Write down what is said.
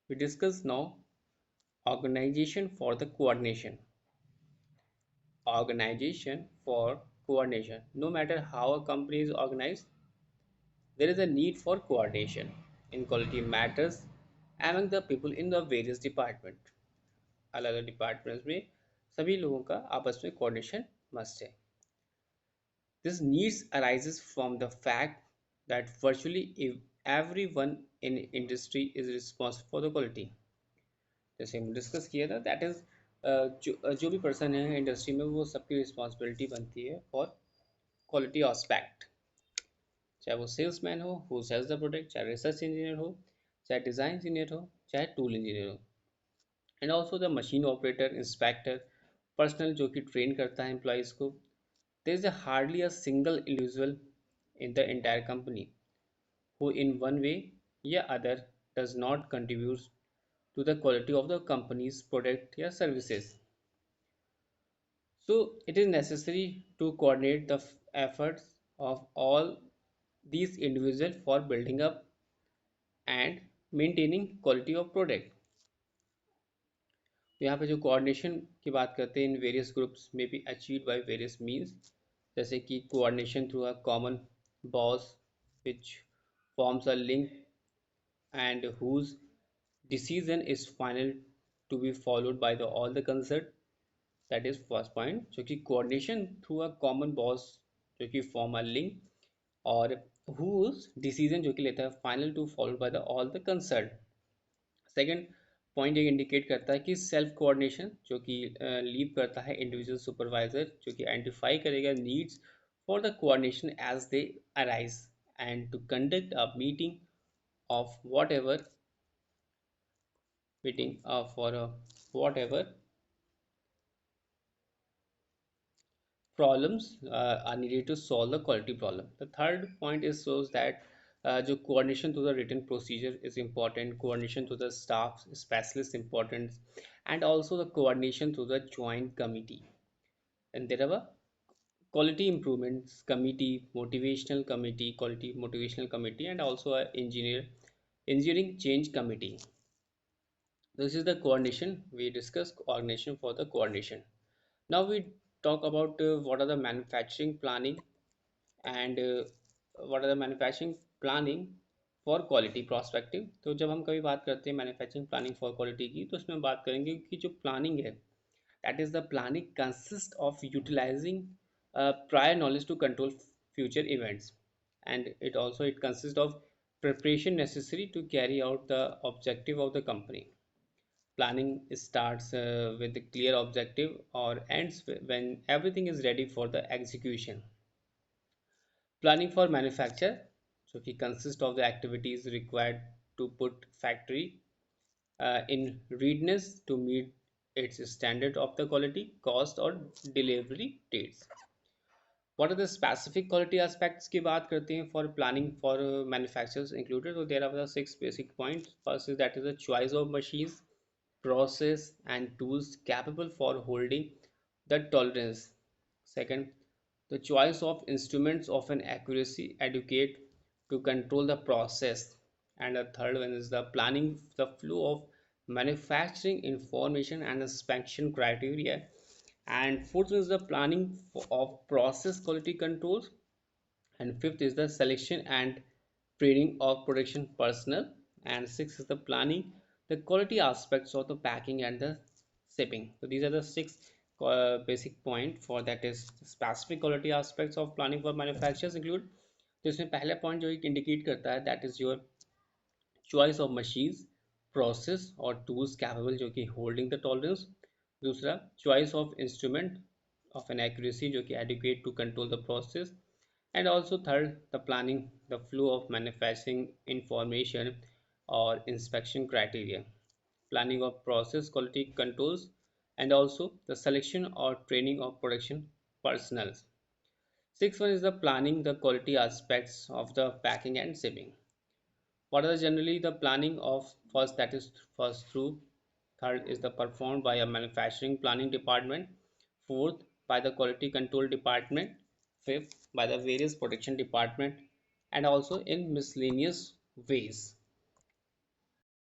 We discuss now organization for the coordination. Organization for coordination. No matter how a company is organized, there is a need for coordination in quality matters among the people in the various department. अलग अलग departments में सभी लोगों का आपस में coordination must है. This needs arises from the fact that virtually everyone in industry is responsible for the quality. जैसे हम डिस्कस किया था दैट इज जो भी पर्सन है इंडस्ट्री में वो सबकी रिस्पॉन्सिबिलिटी बनती है फॉर क्वालिटी एस्पेक्ट. चाहे वो सेल्समैन हो हु सेल्स द प्रोडक्ट, चाहे रिसर्च इंजीनियर हो, चाहे डिज़ाइन इंजीनियर हो, चाहे टूल इंजीनियर हो, and also the machine operator, inspector, personnel जो कि ट्रेन करता है एम्प्लॉयज़ को. There is hardly a single individual in the entire company who in one way या other does not contribute to the quality of the company's product या services. So it is necessary to coordinate the efforts of all these individuals for building up and maintaining quality of product. तो यहाँ पे जो coordination की बात करते हैं इन various groups may be achieved by various means, जैसे कि coordination through a common boss which forms a link and whose decision is final to be followed by all the concerned. That is first point जो कि coordination through a common boss जो कि form a link और whose decision जो कि लेता है final to follow by the all the concern. Second point ये इंडिकेट करता है कि सेल्फ कोऑर्डिनेशन जो कि लीव करता है इंडिविजुअल सुपरवाइजर जो कि आइडेंटिफाई करेगा needs for the coordination as they arise and to conduct a meeting of whatever meeting for whatever problems are needed to solve the quality problem. The third point is shows that जो coordination to the written procedure is important, coordination to the staff specialist important, and also the coordination to the joint committee. And there are a quality improvements committee, motivational committee, quality motivational committee, and also a engineering change committee. This is the coordination. We discussed organization for the coordination. Now we talk about what are the manufacturing planning and what are the manufacturing planning for quality prospective. तो जब हम कभी बात करते हैं manufacturing planning for quality की तो उसमें बात करेंगे कि जो प्लानिंग है that is the planning consist of utilizing prior knowledge to control future events and it consist of preparation necessary to carry out the objective of the company. Planning starts with a clear objective or ends when everything is ready for the execution. Planning for manufacture so कि consist of the activities required to put factory in readiness to meet its standard of the quality, cost or delivery dates. What are the specific quality aspects की बात करते हैं for planning for manufacturers included. So there are the 6 basic points. First is that is the choice of machines, process and tools capable for holding the tolerance. Second, the choice of instruments of an accuracy adequate to control the process. And the third one is the planning the flow of manufacturing information and inspection criteria. And fourth is the planning of process quality controls. And fifth is the selection and training of production personnel. And sixth is the planning the quality aspects of the packing and the shipping. So these are the 6 basic point for that is specific quality aspects of planning for manufacturers include. तो इसमें पहला point जो indicate करता है that is your choice of machines, process और tools capable जो कि holding the tolerance. दूसरा choice of instrument of an accuracy जो कि adequate to control the process. And also third the planning the flow of manufacturing information और inspection criteria. Planning of process quality controls and also the selection or training of production personnel. Sixth one is the planning the quality aspects of the packing and shipping. What are generally the planning of first that is first through. Third is the performed by a manufacturing planning department. Fourth by the quality control department. Fifth by the various production department and also in miscellaneous ways.